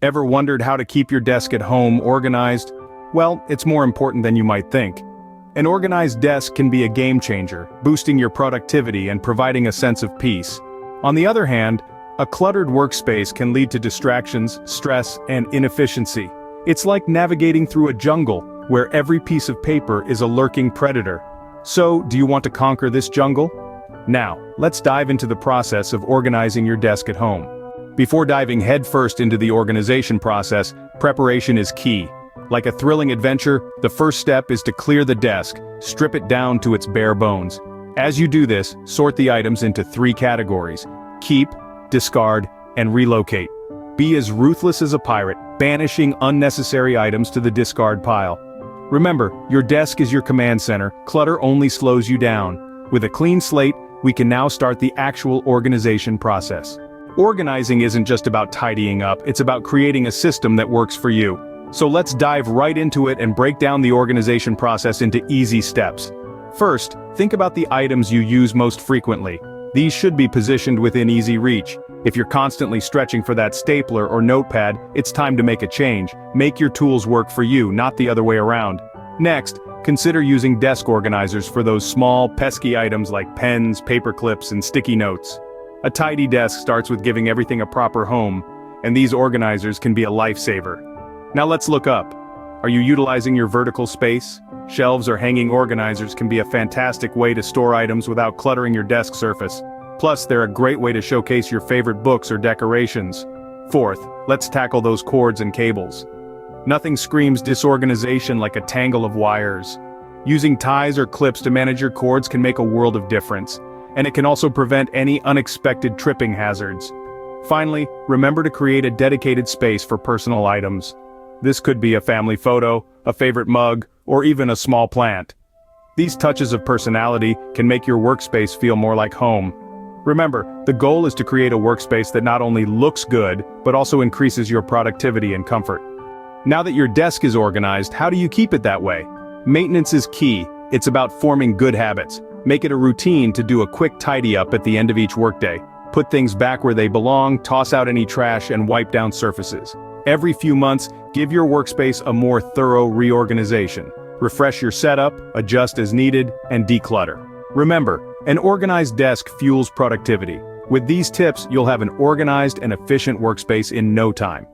Ever wondered how to keep your desk at home organized? Well, it's more important than you might think. An organized desk can be a game changer, boosting your productivity and providing a sense of peace. On the other hand, a cluttered workspace can lead to distractions, stress, and inefficiency. It's like navigating through a jungle, where every piece of paper is a lurking predator. So, do you want to conquer this jungle? Now, let's dive into the process of organizing your desk at home. Before diving headfirst into the organization process, preparation is key. Like a thrilling adventure, the first step is to clear the desk, strip it down to its bare bones. As you do this, sort the items into 3 categories: keep, discard, and relocate. Be as ruthless as a pirate, banishing unnecessary items to the discard pile. Remember, your desk is your command center. Clutter only slows you down. With a clean slate, we can now start the actual organization process. Organizing isn't just about tidying up, it's about creating a system that works for you. So let's dive right into it and break down the organization process into easy steps. First, think about the items you use most frequently. These should be positioned within easy reach. If you're constantly stretching for that stapler or notepad, it's time to make a change. Make your tools work for you, not the other way around. Next, consider using desk organizers for those small, pesky items like pens, paper clips, and sticky notes. A tidy desk starts with giving everything a proper home, and these organizers can be a lifesaver. Now let's look up. Are you utilizing your vertical space? Shelves or hanging organizers can be a fantastic way to store items without cluttering your desk surface. Plus, they're a great way to showcase your favorite books or decorations. Fourth, let's tackle those cords and cables. Nothing screams disorganization like a tangle of wires. Using ties or clips to manage your cords can make a world of difference, and it can also prevent any unexpected tripping hazards. Finally, remember to create a dedicated space for personal items. This could be a family photo, a favorite mug, or even a small plant. These touches of personality can make your workspace feel more like home. Remember, the goal is to create a workspace that not only looks good, but also increases your productivity and comfort. Now that your desk is organized, how do you keep it that way? Maintenance is key. It's about forming good habits. Make it a routine to do a quick tidy up at the end of each workday. Put things back where they belong, toss out any trash, and wipe down surfaces. Every few months, give your workspace a more thorough reorganization. Refresh your setup, adjust as needed, and declutter. Remember, an organized desk fuels productivity. With these tips, you'll have an organized and efficient workspace in no time.